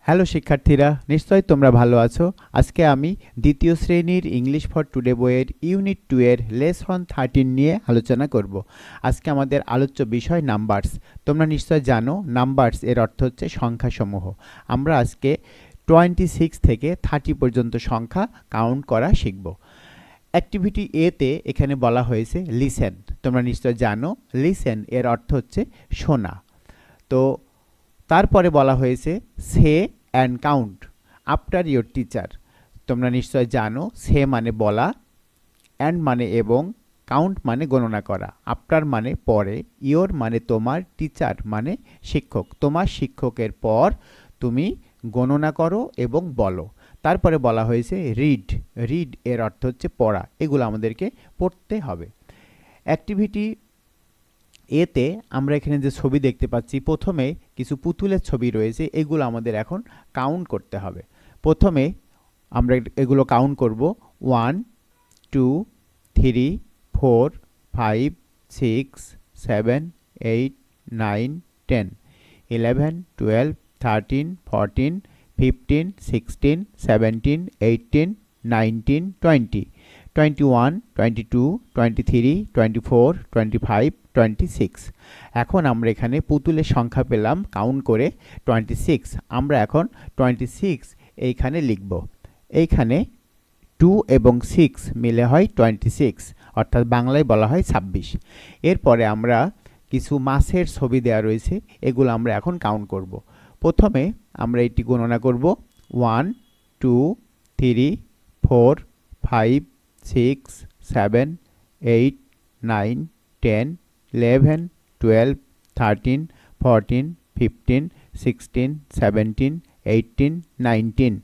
Hello শিক্ষার্থীরা, নিশ্চয়ই তোমরা ভালো আছো। আজকে আমি দ্বিতীয় শ্রেণীর ইংলিশ ফর টুডে বইয়ের ইউনিট 2 এর লেসন 13 নিয়ে আলোচনা করব। আজকে আমাদের আলোচ্য বিষয় নাম্বারস। তোমরা নিশ্চয় জানো নাম্বারস এর অর্থ হচ্ছে সংখ্যাসমূহ। আমরা আজকে 26 থেকে 30 পর্যন্ত সংখ্যা কাউন্ট করা শিখব। অ্যাক্টিভিটি এ তে এখানে বলা হয়েছে লিসেন। তোমরা নিশ্চয় জানো লিসেন এর অর্থ হচ্ছে শোনা। তো তারপরে বলা হয়েছে say and count after your teacher. তোমরা নিশ্চয় জানো সে মানে বলা, অ্যান্ড মানে এবং, কাউন্ট মানে গণনা করা, আফটার মানে পরে, ইয়োর মানে তোমার, টিচার মানে শিক্ষক। তোমার শিক্ষকের পর তুমি গণনা করো এবং বলো। তারপরে বলা হয়েছে রিড। রিড এর অর্থ হচ্ছে পড়া। এগুলো আমাদেরকে পড়তে হবে। অ্যাক্টিভিটি এতে আমরা এখানে যে ছবি দেখতে পাচ্ছি, প্রথমে কিছু পুতুলের ছবি রয়েছে, এগুলো আমাদের এখন কাউন্ট করতে হবে। প্রথমে আমরা এগুলো কাউন্ট করব। 1 2 3 4 5 6 7 8 9 10 11 12 13 14 15 16 17 18 19 20 21 22 23 24 25 26। এখন আমরা এখানে পুতুলের সংখ্যা পেলাম কাউন্ট করে 26। আমরা এখন 26 এইখানে লিখব। এইখানে 2 এবং 6 মিলে হয় 26, অর্থাৎ বাংলায় বলা হয় 26। এরপরে আমরা কিছু মাছের ছবি দেওয়া রয়েছে, এগুলো আমরা এখন কাউন্ট করব। প্রথমে আমরা এটি গণনা করব। 1 2 3 4 5 6 7 8 9 10 11 12 13 14 15 16 17 18 19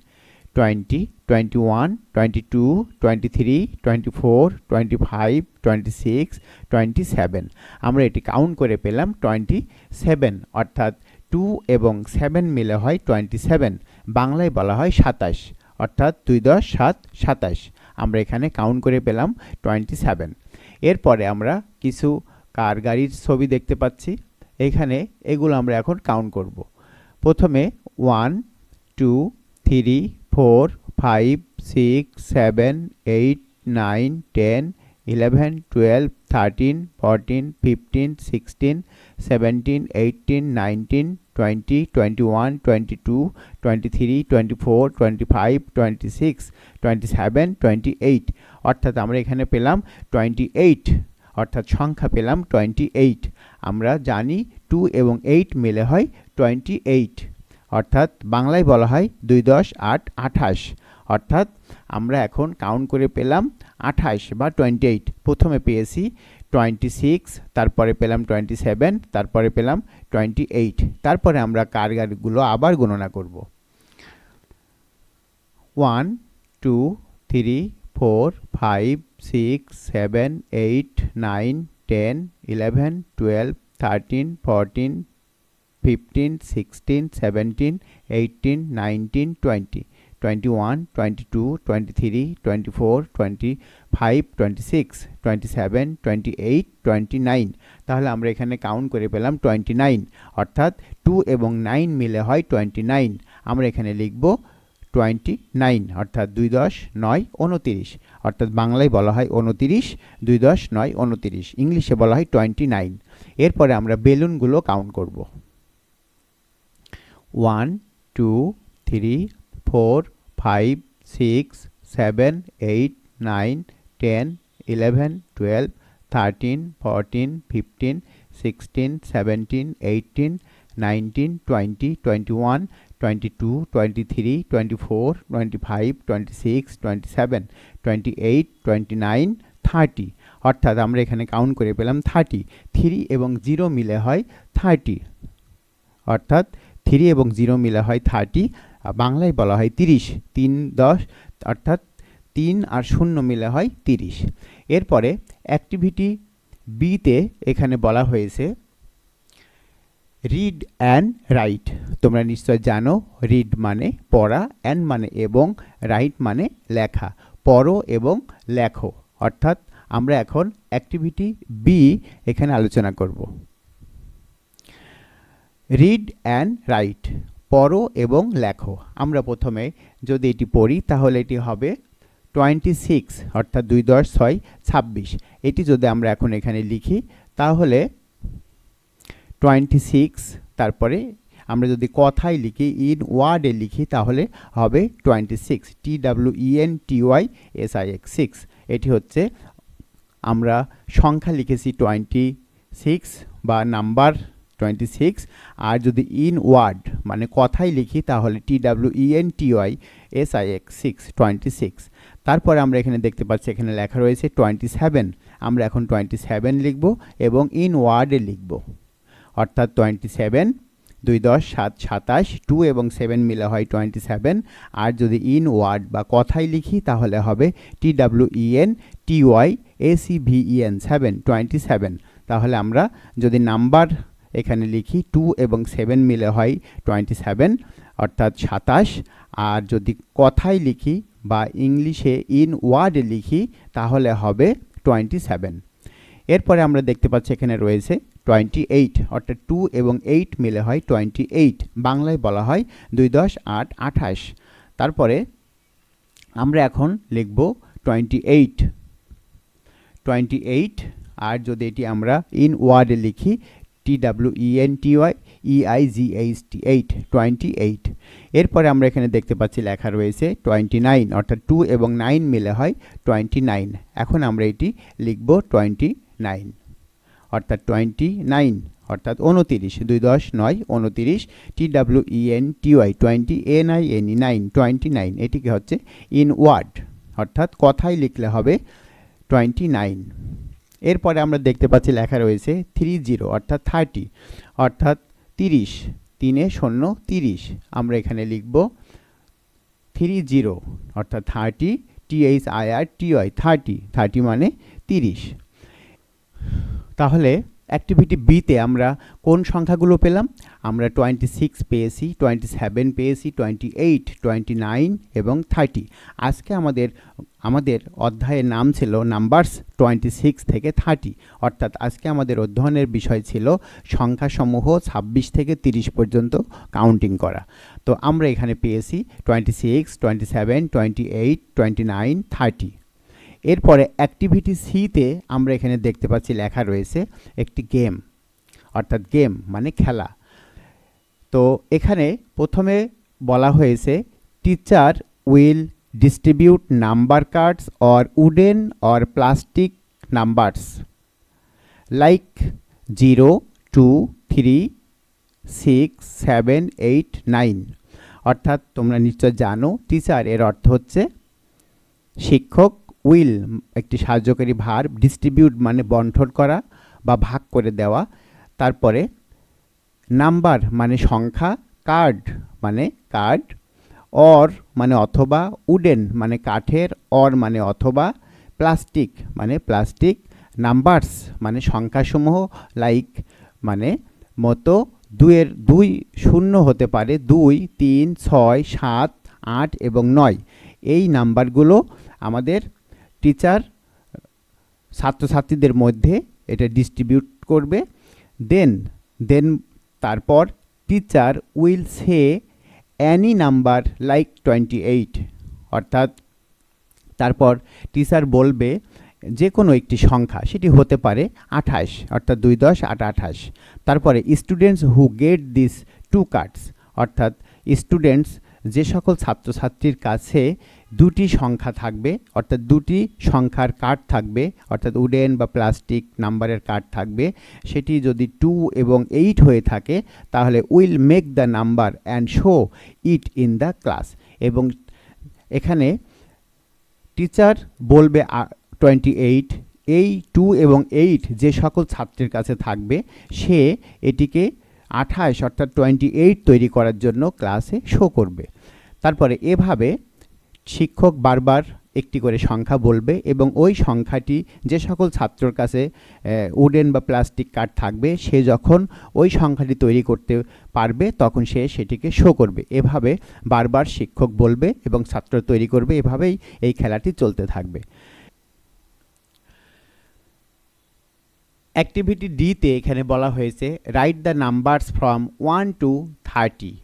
20 21 22 23 24 25 26 27। আমরা এটি কাউন্ট করে পেলাম 27, অর্থাৎ 2 এবং 7 মিলে হয় 27। বাংলায় বলা হয় 27, অর্থাৎ 2 10 7 27। আমরা এখানে কাউন্ট করে পেলাম 27। এরপরে আমরা কিছু কার গাড়ির ছবি দেখতে পাচ্ছি, এখানে এগুলো আমরা এখন কাউন্ট করব। প্রথমে 1 2 3 4 5 6 7 8 9 10 11 12 13 14 15 16 17 18 19 20 21 22 23 24 25 26 27 28, অর্থাৎ আমরা এখানে পেলাম 28, অর্থাৎ সংখ্যা পেলাম 28। আমরা জানি 2 এবং 8 মিলে হয় 28, অর্থাৎ বাংলায় বলা হয় 2 10 8 28, অর্থাৎ আমরা এখন কাউন্ট করে পেলাম 28 বা 28। প্রথমে পেয়েছি 26, তারপরে পেলাম 27, তারপরে পেলাম 28। তারপরে আমরা কার গাড়িগুলো আবার গণনা করব। 1 2 3 4 5 6 7 8 9 10 11 12 13 14 15 16 17 18 19 20 21 22 23 24 25 26 27 28 29। তাহলে আমরা এখানে কাউন্ট করে পেলাম 29, অর্থাৎ 2 এবং 9 মিলে হয় 29। আমরা এখানে লিখব 29, অর্থাৎ 2 10 9 29, অর্থাৎ বাংলায় বলা হয় 29, 2 10 9 29, ইংলিশে বলা হয় 29। এরপরে আমরা বেলুনগুলো কাউন্ট করব। 1 2 3 4 5 6 7 8 9 10 11 12 13 14 15 16 17 18 19 20 21 22 23 24 25 26 27 28 29 30, অর্থাৎ আমরা এখানে কাউন্ট করে পেলাম 30। 3 এবং 0 মিলে হয় 30, অর্থাৎ 3 এবং 0 মিলে হয় 30, বাংলায় বলা হয় 30। 3 10, অর্থাৎ 3 আর 0 মিলে হয় 30। এরপরে অ্যাক্টিভিটি বিতে এখানে বলা হয়েছে রিড অ্যান্ড রাইট। তোমরা নিশ্চয় জানো রিড মানে পড়া, অ্যান্ড মানে এবং, রাইট মানে লেখা। পড়ো এবং লেখো, অর্থাৎ আমরা এখন অ্যাক্টিভিটি বি এখানে আলোচনা করব। রিড অ্যান্ড রাইট, পড়ো এবং লেখো। আমরা প্রথমে যদি এটি পড়ি তাহলে এটি হবে 26 অর্থাৎ 2 10 6 26। এটি যদি আমরা এখন এখানে লিখি তাহলে 26, তারপরে আমরা যদি কথায় লিখি ইন ওয়ার্ডে লিখি তাহলে হবে 26 TWENTYSIX 6। এটি হচ্ছে আমরা সংখ্যা লিখেছি 26 বা নাম্বার 26, আর যদি ইন ওয়ার্ড মানে কথায় লিখি তাহলে TWENTYSIX 6 26। তারপরে আমরা এখানে দেখতে পাচ্ছি এখানে লেখা রয়েছে 27। আমরা এখন 27 লিখব এবং ইন ওয়ার্ডে লিখব, অর্থাৎ 27 2 10 7 27, 2 এবং 7 মিলে হয় 27। আর যদি ইন ওয়ার্ড বা কথায় লিখি তাহলে হবে TWENTYACVEN 7 27। তাহলে আমরা যদি নাম্বার এখানে লিখি 2 এবং 7 মিলে হয় 27 অর্থাৎ 27। আর যদি কথায় লিখি বা ইংলিশে ইন ওয়ার্ডে লিখি তাহলে হবে 27। এরপরে আমরা দেখতে পাচ্ছি এখানে রয়েছে 28 অর্থাৎ 2 এবং 8 মিলে হয় 28, বাংলায় বলা হয় 2 10 8 28। তারপরে আমরা এখন লিখব 28, আর যদি এটি আমরা ইন ওয়ার্ডে লিখি TWENTYEIGHT 28। এরপরে আমরা এখানে দেখতে পাচ্ছি লেখা রয়েছে 29 অর্থাৎ 2 এবং 9 মিলে হয় 29। এখন আমরা এটি লিখব 29 অর্থাৎ 29 অর্থাৎ 29 2 10 9 29 TWENTY 29 এটিকে হচ্ছে ইন ওয়ার্ড অর্থাৎ কথায় লিখলে হবে 29। এরপরে আমরা দেখতে পাচ্ছি লেখা রয়েছে 30 অর্থাৎ 30 অর্থাৎ 30 3 0 30। আমরা এখানে লিখব 30 অর্থাৎ 30 THIRTY 30 মানে 30। তাহলে অ্যাক্টিভিটি বিতে আমরা কোন সংখ্যাগুলো পেলাম? আমরা 26 পেয়েছি, 27 পেয়েছি, 28, 29 এবং 30। আজকে আমাদের অধ্যায়ের নাম ছিল নাম্বারস 26 থেকে 30, অর্থাৎ আজকে আমাদের অধ্যয়নের বিষয় ছিল সংখ্যাসমূহ 26 থেকে 30 পর্যন্ত কাউন্টিং করা। তো আমরা এখানে পেয়েছি 26, 27, 28, 29, 30। এরপরে অ্যাক্টিভিটি সিতে আমরা এখানে দেখতে পাচ্ছি লেখা রয়েছে একটি গেম, অর্থাৎ গেম মানে খেলা। তো এখানে প্রথমে বলা হয়েছে teacher will distribute number cards or wooden or plastic numbers like 0, 2, 3, 6, 7, 8, 9। অর্থাৎ তোমরা নিশ্চয় জানো টিচার এর অর্থ হচ্ছে শিক্ষক, উইল একটি সাহায্যকারী ভার্ব, ডিস্ট্রিবিউট মানে বন্টন করা বা ভাগ করে দেওয়া, তারপরে নাম্বার মানে সংখ্যা, কার্ড মানে কার্ড, অর মানে অথবা, উডেন মানে কাঠের, অর মানে অথবা, প্লাস্টিক মানে প্লাস্টিক, নাম্বারস মানে সংখ্যাসমূহ, লাইক মানে মতো, 2 শূন্য হতে পারে 2, 3, 6, 7, 8 এবং 9। এই নাম্বারগুলো আমাদের টিচার ছাত্রছাত্রীদের মধ্যে এটা ডিস্ট্রিবিউট করবে। দেন তারপর teacher will say any number like 28, অর্থাৎ তারপর টিচার বলবে যে কোনো একটি সংখ্যা, সেটি হতে পারে 28, অর্থাৎ 2 10 8 28। তারপরে students who get this 2 cards, অর্থাৎ স্টুডেন্টস যে সকল ছাত্রছাত্রীর কাছে দুটি সংখ্যা থাকবে, অর্থাৎ দুটি সংখ্যার কার্ড থাকবে, অর্থাৎ উডেন বা প্লাস্টিক নাম্বারের কার্ড থাকবে, সেটি যদি 2 এবং 8 হয়ে থাকে তাহলে will make the number and show it in the class. এবং এখানে টিচার বলবে 28, এই 2 এবং 8 যে সকল ছাত্রের কাছে থাকবে সে এটিকে 28 অর্থাৎ 28 তৈরি করার জন্য ক্লাসে শো করবে। তারপরে এভাবে শিক্ষক বারবার একটি করে সংখ্যা বলবে এবং ওই সংখ্যাটি যে সকল ছাত্রর কাছে উডেন বা প্লাস্টিক কার্ড থাকবে সে যখন ওই সংখ্যাটি তৈরি করতে পারবে তখন সে সেটিকে শো করবে। এভাবে বারবার শিক্ষক বলবে এবং ছাত্র তৈরি করবে, এভাবেই এই খেলাটি চলতে থাকবে। অ্যাক্টিভিটি ডিতে এখানে বলা হয়েছে write the numbers from 1 to 30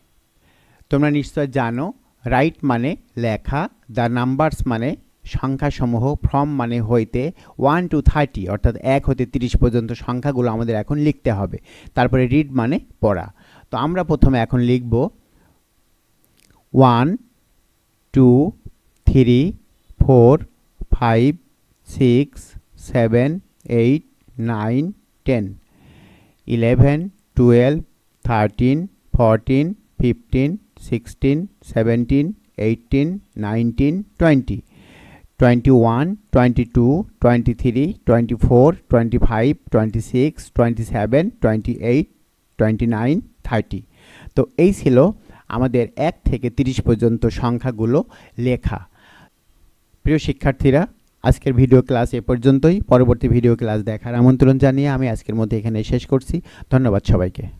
তোমরা নিশ্চয় জানো রাইট মানে লেখা, দ্য নাম্বারস মানে সংখ্যাসমূহ, ফ্রম মানে হইতে, 1 to 30 অর্থাৎ 1 হতে 30 পর্যন্ত সংখ্যাগুলো আমাদের এখন লিখতে হবে। তারপরে রিড মানে পড়া। তো আমরা প্রথমে এখন লিখব 1 2 3 4 5 6 7 8 9 10 11 12 13 14 15 16 17 18 19 20 21 22 23 24 25 26 27 28 29 30। তো এই ছিল আমাদের 1 থেকে 30 পর্যন্ত সংখ্যাগুলো লেখা। প্রিয় শিক্ষার্থীরা, আজকের ভিডিও ক্লাস এ পর্যন্তই। পরবর্তী ভিডিও ক্লাস দেখার আমন্ত্রণ জানিয়ে আমি আজকের মধ্যে এখানে শেষ করছি। ধন্যবাদ সবাইকে।